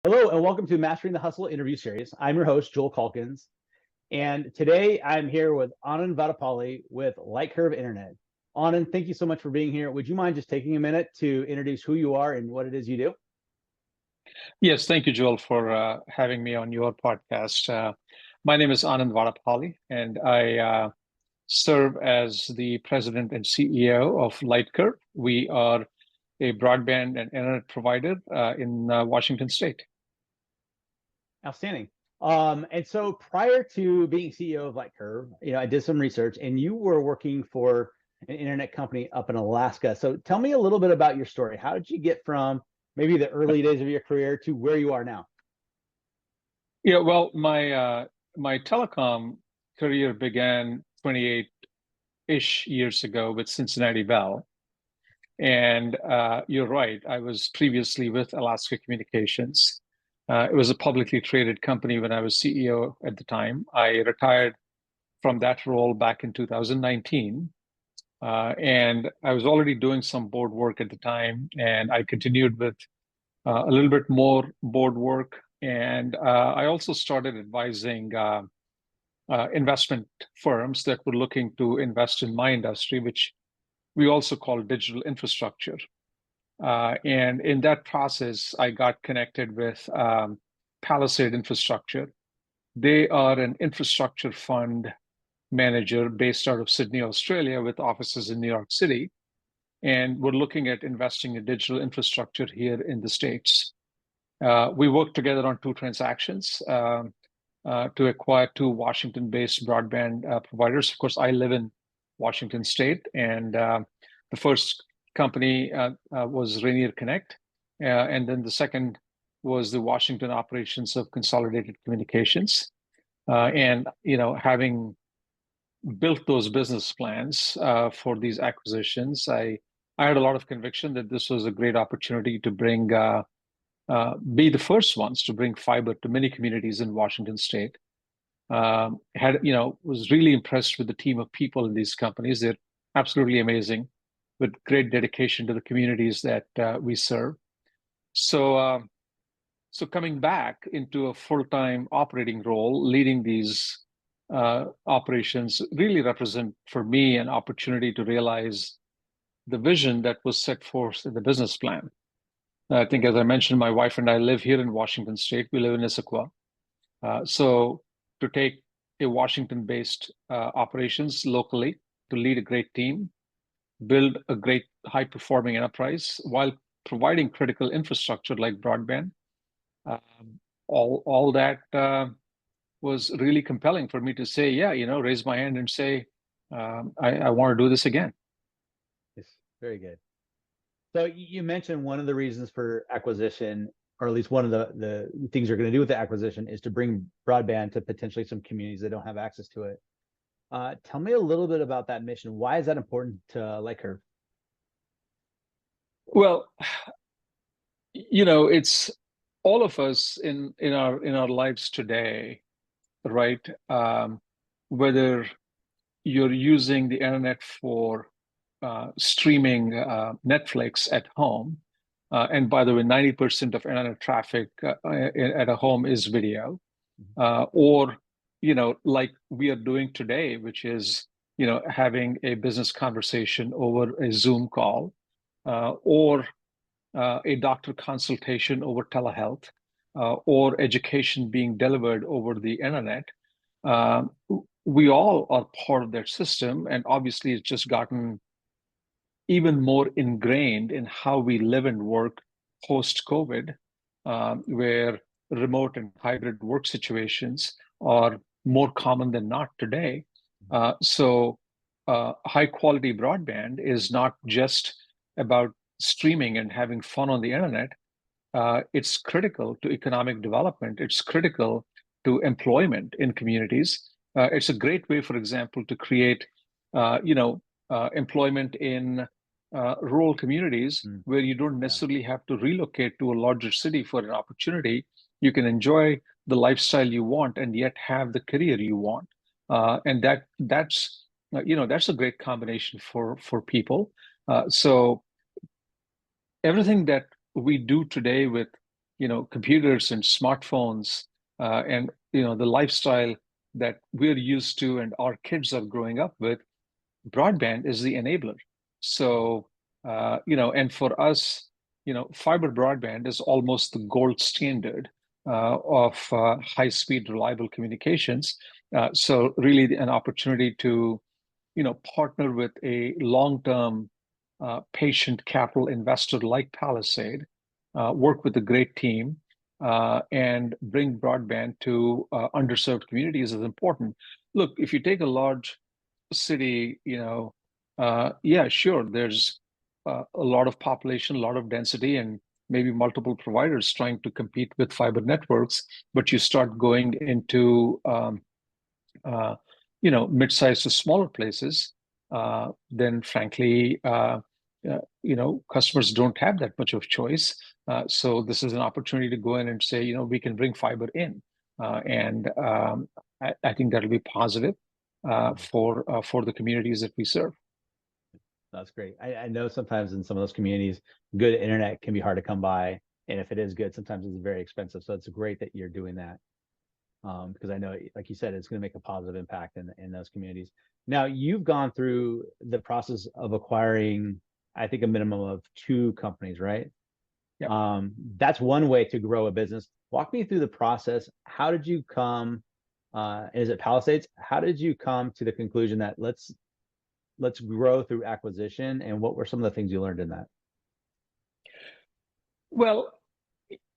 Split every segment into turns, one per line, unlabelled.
Hello, and welcome to Mastering the Hustle interview series. I'm your host, Joel Calkins, and today I'm here with Anand Vadapalli with Lightcurve Internet. Anand, thank you so much for being here. Would you mind just taking a minute to introduce who you are and what it is you do?
Yes, thank you, Joel, for having me on your podcast. My name is Anand Vadapalli, and I serve as the president and CEO of Lightcurve. We are a broadband and internet provider in Washington State.
Outstanding. And so prior to being CEO of Lightcurve, I did some research, and you were working for an internet company up in Alaska. So tell me a little bit about your story. How did you get from maybe the early days of your career to where you are now?
Yeah, well, my telecom career began 28-ish years ago with Cincinnati Bell. And you're right, I was previously with Alaska Communications. It was a publicly traded company when I was CEO at the time. I retired from that role back in 2019. And I was already doing some board work at the time, and I continued with a little bit more board work. And I also started advising investment firms that were looking to invest in my industry, which we also call digital infrastructure. And in that process, I got connected with Palisade Infrastructure. They are an infrastructure fund manager based out of Sydney, Australia, with offices in New York City. And we're looking at investing in digital infrastructure here in the States. We worked together on two transactions to acquire two Washington-based broadband providers. Of course, I live in Washington State, and the first company was Rainier Connect, and then the second was the Washington operations of Consolidated Communications. And having built those business plans for these acquisitions, I had a lot of conviction that this was a great opportunity to be the first ones to bring fiber to many communities in Washington State. Was really impressed with the team of people in these companies. They're absolutely amazing, with great dedication to the communities that we serve. So coming back into a full-time operating role, leading these operations really represent for me an opportunity to realize the vision that was set forth in the business plan. I think, as I mentioned, my wife and I live here in Washington State. We live in Issaquah. So to take a Washington-based operations locally, to lead a great team, build a great high-performing enterprise while providing critical infrastructure like broadband, all that was really compelling for me to say, yeah, raise my hand and say, I want to do this again.
Yes, very good. So you mentioned one of the reasons for acquisition, or at least one of the things you're going to do with the acquisition, is to bring broadband to potentially some communities that don't have access to it. Tell me a little bit about that mission. Why is that important to Lightcurve?
Well, it's all of us in our lives today, right? Whether you're using the internet for streaming Netflix at home, and by the way, 90% of internet traffic at a home is video, or like we are doing today, which is having a business conversation over a Zoom call, or a doctor consultation over telehealth, or education being delivered over the internet. We all are part of that system, and obviously it's just gotten even more ingrained in how we live and work post-COVID, where remote and hybrid work situations are more common than not today. So high quality broadband is not just about streaming and having fun on the internet. It's critical to economic development. It's critical to employment in communities. It's a great way, for example, to create, employment in rural communities where you don't necessarily have to relocate to a larger city for an opportunity. You can enjoy the lifestyle you want and yet have the career you want. And that's a great combination for people. So everything that we do today with computers and smartphones, and the lifestyle that we're used to and our kids are growing up with, broadband is the enabler. So, and for us, fiber broadband is almost the gold standard of high-speed, reliable communications. So really an opportunity to, partner with a long-term patient capital investor like Palisade, work with a great team, and bring broadband to underserved communities is important. Look, if you take a large city, yeah, sure, there's a lot of population, a lot of density, and maybe multiple providers trying to compete with fiber networks. But you start going into, mid-sized to smaller places, then frankly, customers don't have that much of choice. So this is an opportunity to go in and say, we can bring fiber in, and I think that'll be positive for the communities that we serve.
That's great. I know sometimes in some of those communities, good internet can be hard to come by. And if it is good, sometimes it's very expensive. So it's great that you're doing that. Because I know, like you said, it's going to make a positive impact in those communities. Now, you've gone through the process of acquiring, I think, a minimum of 2 companies, right?
Yeah.
That's one way to grow a business. Walk me through the process. How did you come, is it Palisades? How did you come to the conclusion that let's grow through acquisition, and what were some of the things you learned in that?
Well,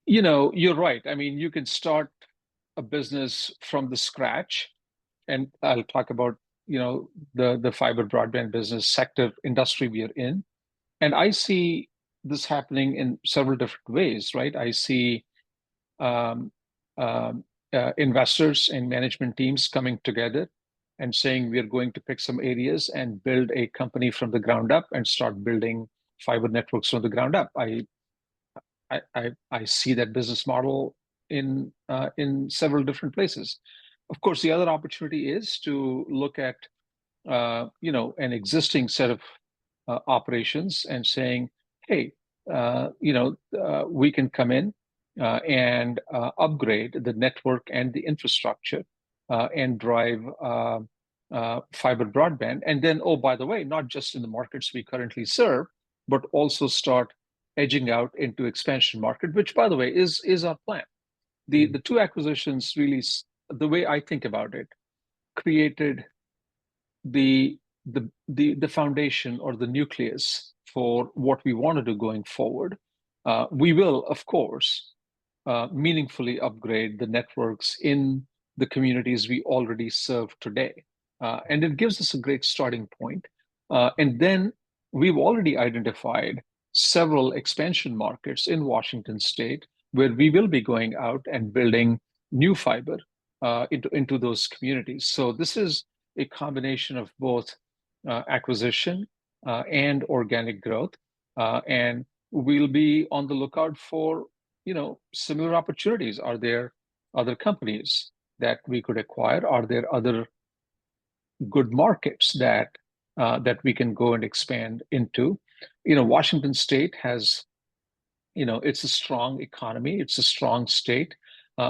you're right. I mean, you can start a business from the scratch, and I'll talk about, the fiber broadband business sector industry we are in. And I see this happening in several different ways, right? I see um, investors and management teams coming together and saying we're going to pick some areas and build a company from the ground up and start building fiber networks from the ground up. I see that business model in several different places. Of course, the other opportunity is to look at an existing set of operations and saying, hey, we can come in and upgrade the network and the infrastructure and drive fiber broadband. And then, oh, by the way, not just in the markets we currently serve, but also start edging out into expansion market, which, by the way, is our plan. The 2 acquisitions really, the way I think about it, created the foundation or the nucleus for what we want to do going forward. We will, of course, meaningfully upgrade the networks in the communities we already serve today. And it gives us a great starting point. And then we've already identified several expansion markets in Washington state where we will be going out and building new fiber into those communities. So this is a combination of both acquisition and organic growth. And we'll be on the lookout for, similar opportunities. Are there other companies that we could acquire? Are there other good markets that we can go and expand into? Washington state has, it's a strong economy. It's a strong state.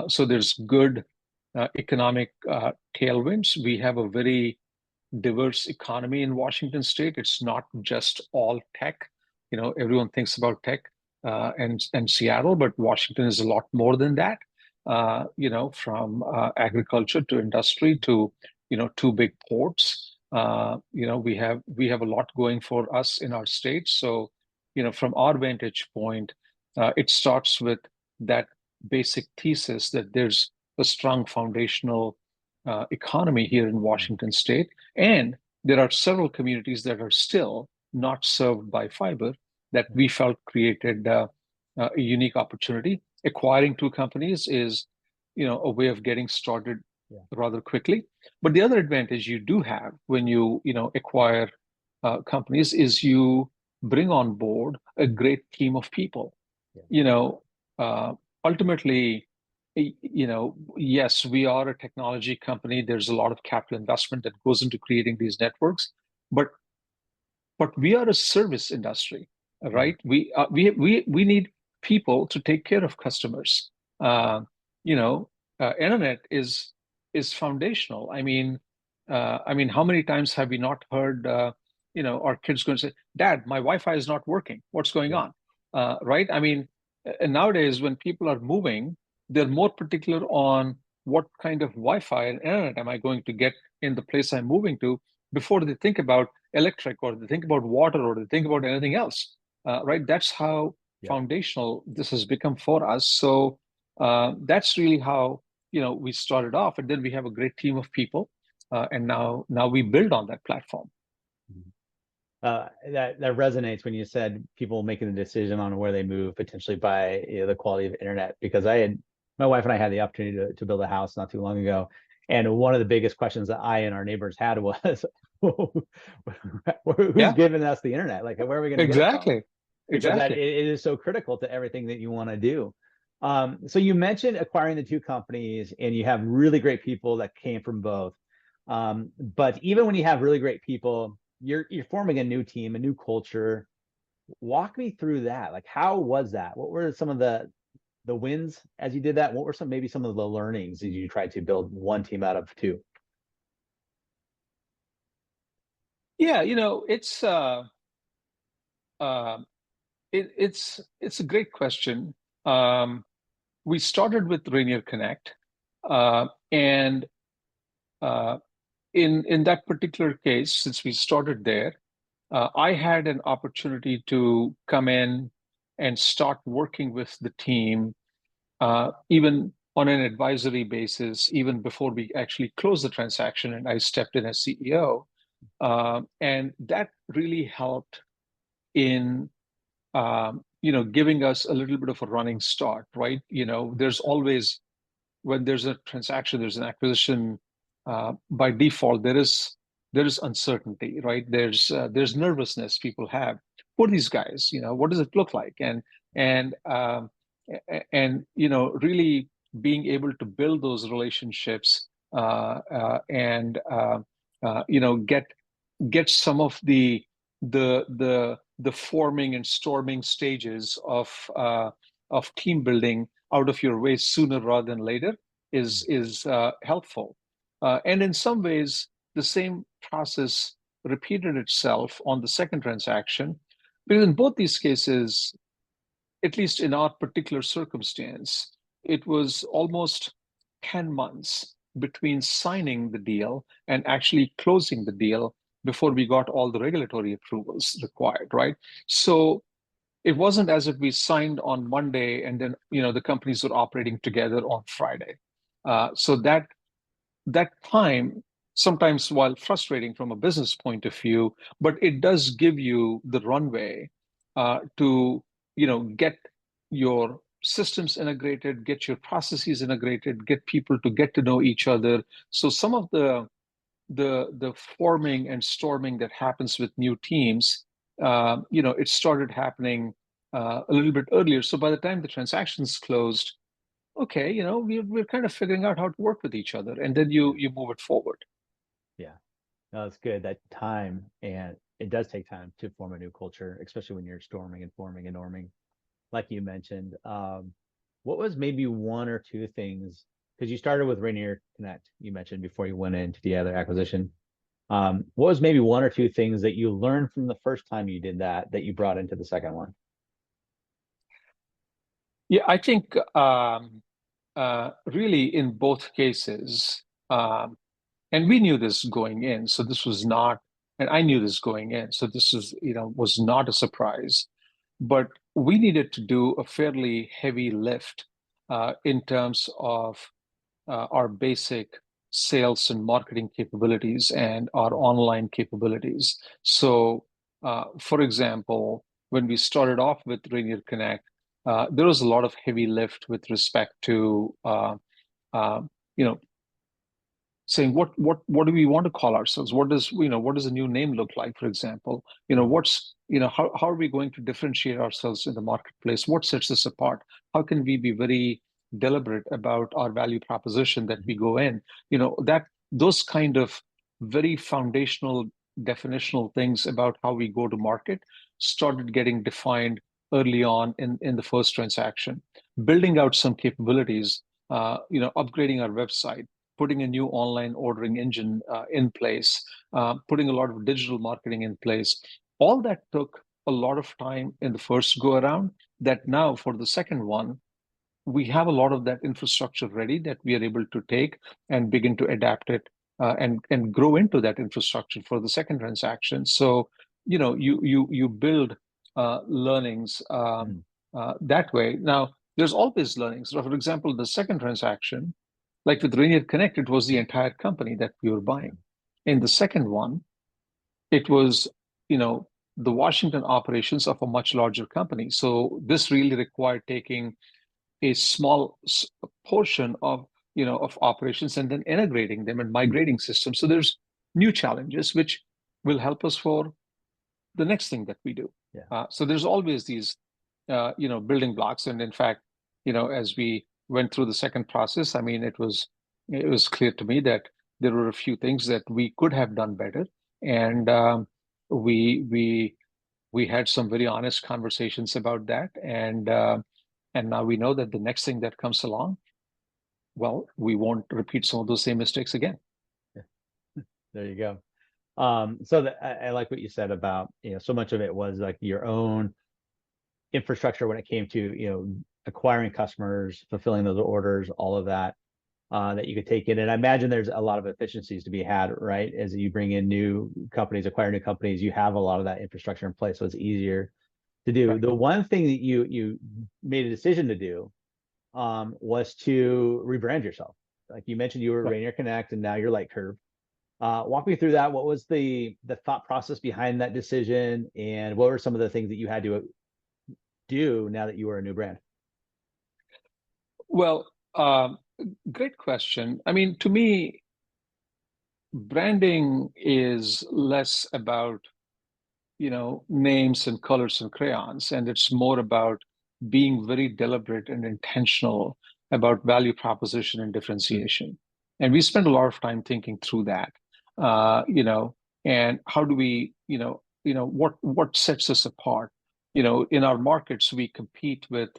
So there's good economic tailwinds. We have a very diverse economy in Washington state. It's not just all tech. Everyone thinks about tech and Seattle, but Washington is a lot more than that. From agriculture to industry to 2 big ports. We have a lot going for us in our state. So, from our vantage point, it starts with that basic thesis that there's a strong foundational economy here in Washington state, and there are several communities that are still not served by fiber that we felt created a unique opportunity. Acquiring 2 companies is, a way of getting started rather quickly. But the other advantage you do have when you acquire companies is you bring on board a great team of people. Ultimately, yes, we are a technology company. There's a lot of capital investment that goes into creating these networks, but we are a service industry, right? We need people to take care of customers. You know, internet is foundational. I mean, how many times have we not heard, our kids going to say, "Dad, my Wi-Fi is not working. What's going
Yeah.
on?" Right? I mean, and nowadays when people are moving, they're more particular on what kind of Wi-Fi and internet am I going to get in the place I'm moving to before they think about electric or they think about water or they think about anything else. Right? That's how
Yep.
foundational this has become for us. So that's really how we started off, and then we have a great team of people, and now we build on that platform.
That resonates when you said people making the decision on where they move potentially by the quality of internet, because my wife and I had the opportunity to build a house not too long ago, and one of the biggest questions that I and our neighbors had was who's
Yeah,
giving us the internet, like where are we going to get it from,
exactly.
because
Exactly.
it is so critical to everything that you want to do. So you mentioned acquiring the two companies and you have really great people that came from both. But even when you have really great people, you're forming a new team, a new culture. Walk me through that. Like, how was that? What were some of the wins as you did that? What were maybe some of the learnings as you tried to build one team out of two?
Yeah, uh, it's a great question. Um, we started with Rainier Connect, and uh, in that particular case, since we started there, I had an opportunity to come in and start working with the team, even on an advisory basis, even before we actually closed the transaction, and I stepped in as CEO. And that really helped in giving us a little bit of a running start, right? There's always, when there's a transaction, there's an acquisition, by default, there is uncertainty, right? There's nervousness people have. Who are these guys? What does it look like? And really being able to build those relationships, and get some of the forming and storming stages of team building out of your way sooner rather than later is helpful. And in some ways, the same process repeated itself on the second transaction, because in both these cases, at least in our particular circumstance, it was almost 10 months between signing the deal and actually closing the deal before we got all the regulatory approvals required, right? So it wasn't as if we signed on Monday and then the companies were operating together on Friday. So that time, sometimes while frustrating from a business point of view, but it does give you the runway to get your systems integrated, get your processes integrated, get people to get to know each other. So some of the forming and storming that happens with new teams, it started happening a little bit earlier. So by the time the transactions closed, okay, we're kind of figuring out how to work with each other, and then you move it forward.
Yeah, no, it's good that time, and it does take time to form a new culture, especially when you're storming and forming and norming, like you mentioned. What was maybe one or two things, because you started with Rainier Connect, you mentioned before you went into the other acquisition. What was maybe one or two things that you learned from the first time you did that you brought into the second one?
Yeah, I think really in both cases, and we knew this going in, so this was not, and I knew this going in, so this is, was not a surprise. But we needed to do a fairly heavy lift in terms of our basic sales and marketing capabilities and our online capabilities. So, for example, when we started off with Rainier Connect, there was a lot of heavy lift with respect to uh, you know saying what do we want to call ourselves, what does a new name look like, for example, what's how are we going to differentiate ourselves in the marketplace, what sets us apart, how can we be very deliberate about our value proposition that we go in, that those kind of very foundational definitional things about how we go to market started getting defined early on in the first transaction, building out some capabilities, upgrading our website, putting a new online ordering engine in place, putting a lot of digital marketing in place. All that took a lot of time in the first go around, that now for the second one, we have a lot of that infrastructure ready that we are able to take and begin to adapt it and grow into that infrastructure for the second transaction. So, you build learnings that way. Now, there's always learnings. So for example, the second transaction, like with Rainier Connect, it was the entire company that we were buying. In the second one, it was, the Washington operations of a much larger company. So this really required taking a small portion of operations and then integrating them and migrating systems. So there's new challenges which will help us for the next thing that we do.
Yeah.
So there's always these building blocks. And in fact, as we went through the second process, I mean, it was clear to me that there were a few things that we could have done better, and we had some very honest conversations about that, and now we know that the next thing that comes along, well, we won't repeat some of those same mistakes again.
There you go. So I like what you said about, so much of it was like your own infrastructure when it came to, acquiring customers, fulfilling those orders, all of that, that you could take in. And I imagine there's a lot of efficiencies to be had, right? As you bring in new companies, acquire new companies, you have a lot of that infrastructure in place, so it's easier to do. Right. The one thing that you made a decision to do was to rebrand yourself. Like you mentioned, you were Rainier Connect, and now you're Lightcurve. Walk me through that. What was the thought process behind that decision, and what were some of the things that you had to do now that you were a new brand?
Well, great question. I mean, to me, branding is less about, names and colors and crayons, and it's more about being very deliberate and intentional about value proposition and differentiation. And we spend a lot of time thinking through that, and how do we, what sets us apart? In our markets, we compete with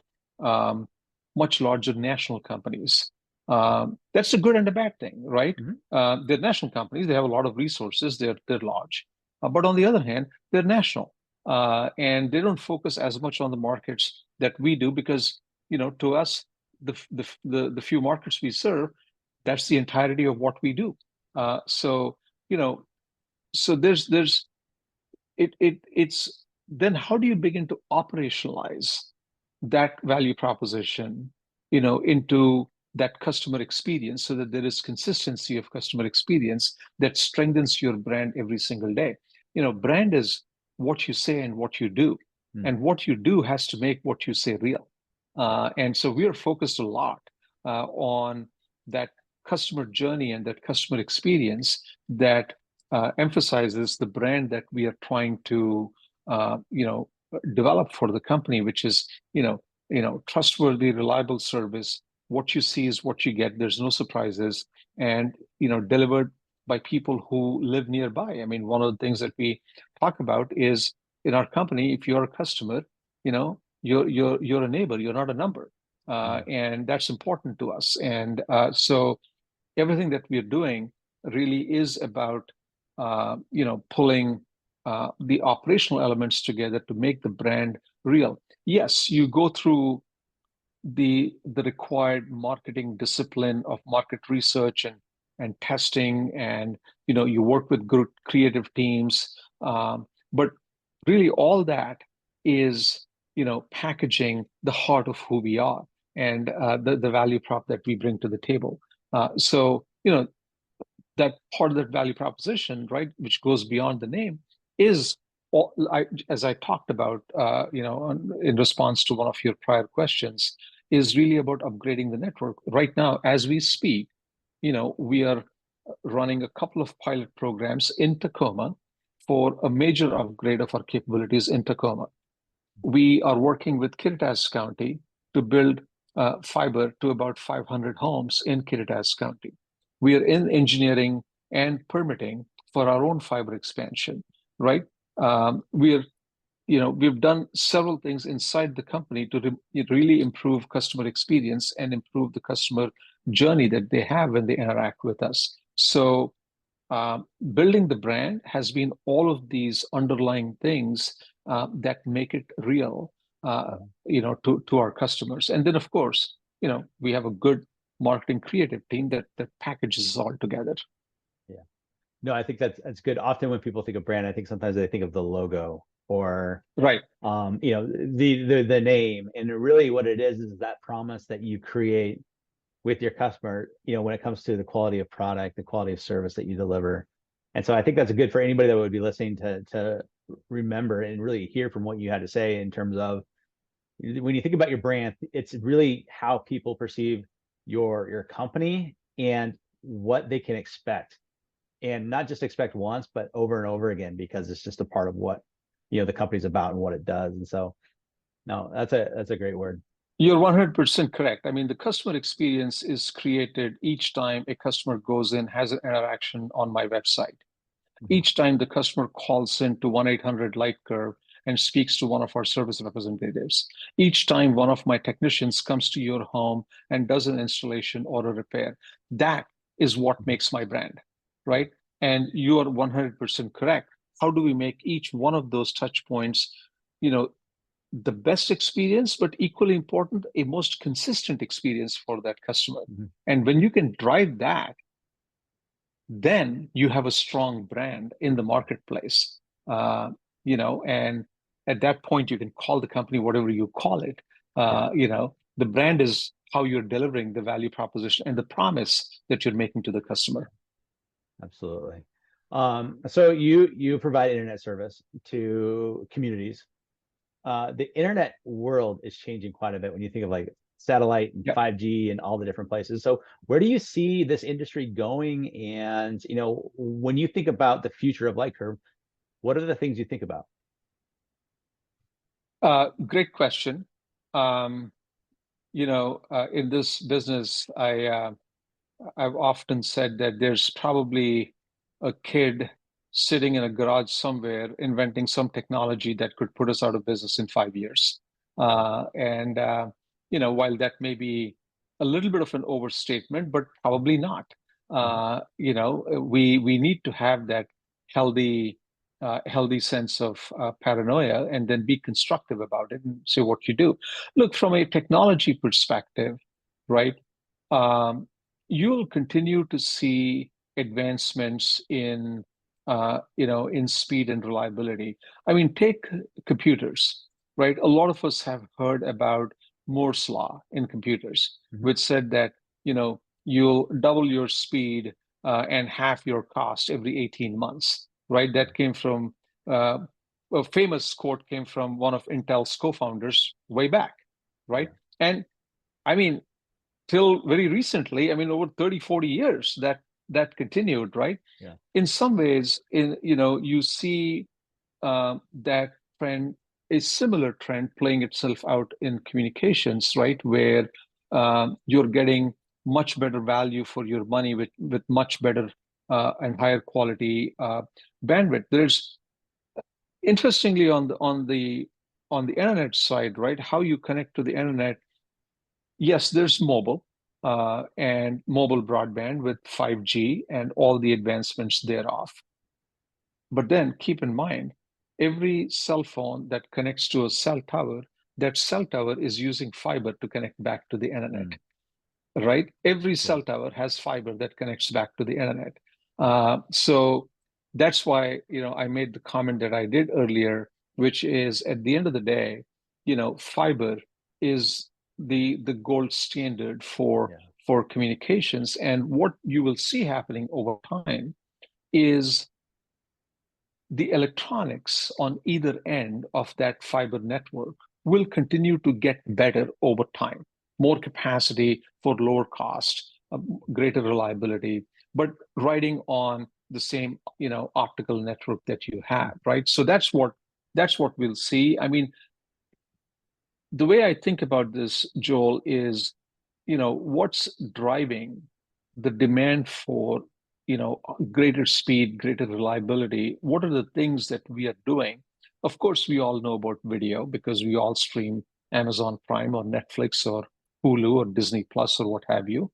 much larger national companies. That's a good and a bad thing, right? They're national companies. They have a lot of resources. They're large. But on the other hand, they're national, and they don't focus as much on the markets that we do, because, to us, the few markets we serve, that's the entirety of what we do. So there's it's then how do you begin to operationalize that value proposition, into that customer experience, so that there is consistency of customer experience that strengthens your brand every single day. Brand is what you say and what you do, and what you do has to make what you say real. And so we are focused a lot on that customer journey and that customer experience that emphasizes the brand that we are trying to develop for the company, which is trustworthy, reliable service. What you see is what you get. There's no surprises, and delivered by people who live nearby. I mean, one of the things that we talk about is, in our company, if you're a customer, you're a neighbor. You're not a number, and that's important to us. And so everything that we're doing really is about pulling the operational elements together to make the brand real. Yes, you go through the required marketing discipline of market research and testing, and you work with good creative teams, but really all that is packaging the heart of who we are and the value prop that we bring to the table. So that part of that value proposition, right, which goes beyond the name, is as I talked about, in response to one of your prior questions, is really about upgrading the network. Right now, as we speak, we are running a couple of pilot programs in Tacoma for a major upgrade of our capabilities in Tacoma. We are working with Kittitas County to build fiber to about 500 homes in Kittitas County. We are in engineering and permitting for our own fiber expansion, right? We are we've done several things inside the company to really improve customer experience and improve the customer journey that they have when they interact with us. So building the brand has been all of these underlying things that make it real, to our customers. And then, of course, we have a good marketing creative team that packages all together.
Yeah. No, I think that's good. Often when people think of brand, I think sometimes they think of the logo or
Right.
the name. And really what it is that promise that you create with your customer, when it comes to the quality of product, the quality of service that you deliver. And so I think that's good for anybody that would be listening to remember and really hear from what you had to say in terms of when you think about your brand, it's really how people perceive your company and what they can expect, and not just expect once, but over and over again, because it's just a part of what the company's about and what it does. And so, no, that's a great word.
You're 100% correct. I mean, the customer experience is created each time a customer goes in, has an interaction on my website. Each time the customer calls in to 1-800 Lightcurve and speaks to one of our service representatives. Each time one of my technicians comes to your home and does an installation or a repair. That is what makes my brand, right? And you are 100% correct. How do we make each one of those touch points, the best experience, but equally important, a most consistent experience for that customer? And when you can drive that, then you have a strong brand in the marketplace. And at that point, you can call the company whatever you call it. The brand is how you're delivering the value proposition and the promise that you're making to the customer.
Absolutely. So you provide internet service to communities. The internet world is changing quite a bit when you think of like satellite and 5G and all the different places. So where do you see this industry going? And, when you think about the future of Lightcurve, what are the things you think about?
Great question. In this business, I've often said that there's probably a kid sitting in a garage somewhere inventing some technology that could put us out of business in 5 years. While that may be a little bit of an overstatement, but probably not. We need to have that healthy sense of paranoia, and then be constructive about it and say what you do. Look, from a technology perspective, right? You'll continue to see advancements in speed and reliability. I mean, take computers, right? A lot of us have heard about Moore's law in computers, which said that you'll double your speed and half your cost every 18 months, right? That came from a famous quote came from one of Intel's co-founders way back, right? And I mean, till very recently, I mean, over 30, 40 years, that continued, right? In some ways, you see that trend, a similar trend playing itself out in communications, right? Where you're getting much better value for your money with much better and higher quality bandwidth. There's, interestingly, on the internet side, right? How you connect to the internet. Yes, there's mobile and mobile broadband with 5G and all the advancements thereof. But then keep in mind, every cell phone that connects to a cell tower, that cell tower is using fiber to connect back to the internet, right? Every cell tower has fiber that connects back to the internet. So that's why, I made the comment that I did earlier, which is at the end of the day, fiber is the gold standard for communications. And what you will see happening over time is the electronics on either end of that fiber network will continue to get better over time. More capacity for lower cost, greater reliability, but riding on the same, optical network that you have, right? So that's what we'll see. I mean, the way I think about this, Joel, is, what's driving the demand for, greater speed, greater reliability? What are the things that we are doing Of course, we all know about video because we all stream Amazon Prime or Netflix or Hulu or Disney Plus or what have you.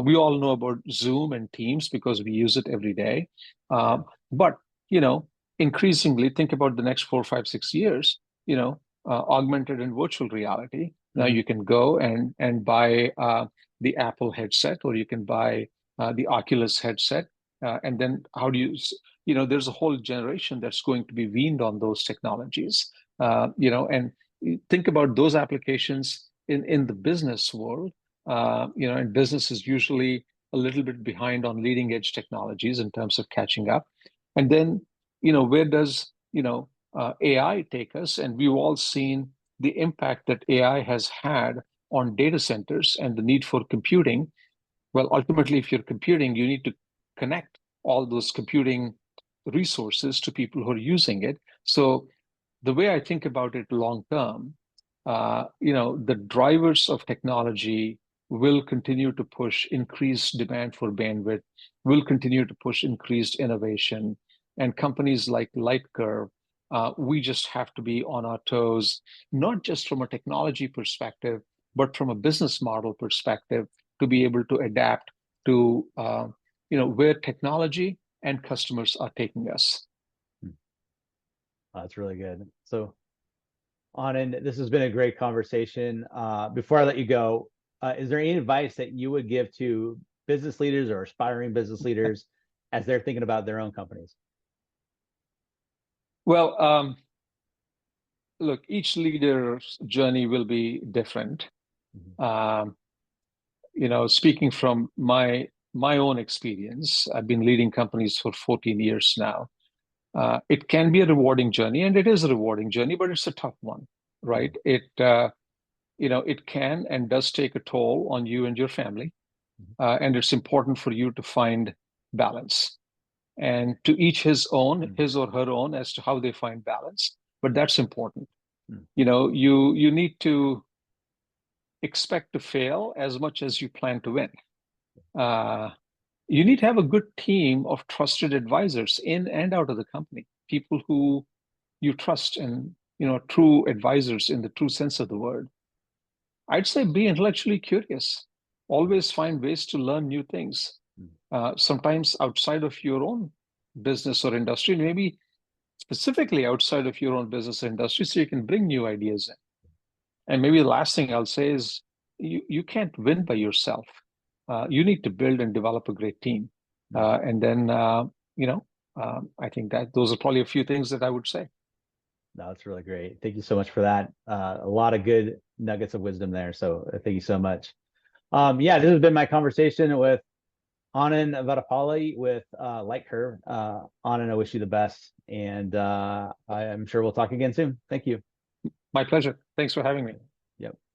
We all know about Zoom and Teams because we use it every day. But, you know, increasingly think about the next 4, 5, 6 years, you know, augmented and virtual reality. Now you can go and buy the Apple headset, or you can buy the Oculus headset. And then how do you, you know, there's a whole generation that's going to be weaned on those technologies, you know, and think about those applications in the business world, you know, and business is usually a little bit behind on leading edge technologies in terms of catching up. And then, you know, where does, you know, AI take us? And we've all seen the impact that AI has had on data centers and the need for computing. Well, ultimately, if you're computing, you need to connect all those computing resources to people who are using it. So the way I think about it long term, you know, the drivers of technology will continue to push increased demand for bandwidth, will continue to push increased innovation. And companies like Lightcurve, we just have to be on our toes, not just from a technology perspective, but from a business model perspective, to be able to adapt to you know, where technology and customers are taking us.
That's really good. So, Anand, this has been a great conversation. Before I let you go, is there any advice that you would give to business leaders or aspiring business leaders as they're thinking about their own companies?
Well, look, each leader's journey will be different. You know, speaking from my own experience, I've been leading companies for 14 years now. It can be a rewarding journey, and it is a rewarding journey, but it's a tough one, right? It you know, it can and does take a toll on you and your family, and it's important for you to find balance. And to each his own, his or her own, as to how they find balance. But that's important. You know, you need to expect to fail as much as you plan to win. You need to have a good team of trusted advisors in and out of the company, people who you trust, and, you know, true advisors in the true sense of the word. I'd say be intellectually curious. Always find ways to learn new things. Sometimes outside of your own business or industry, maybe specifically outside of your own business or industry, so you can bring new ideas in. And maybe the last thing I'll say is you can't win by yourself. You need to build and develop a great team. And then, you know, I think that those are probably a few things that I would say.
No, that's really great. Thank you so much for that. A lot of good nuggets of wisdom there. So thank you so much. Yeah, this has been my conversation with Anand Vadapalli with Lightcurve. Anand, I wish you the best. And I'm sure we'll talk again soon. Thank you.
My pleasure. Thanks for having me.
Yep.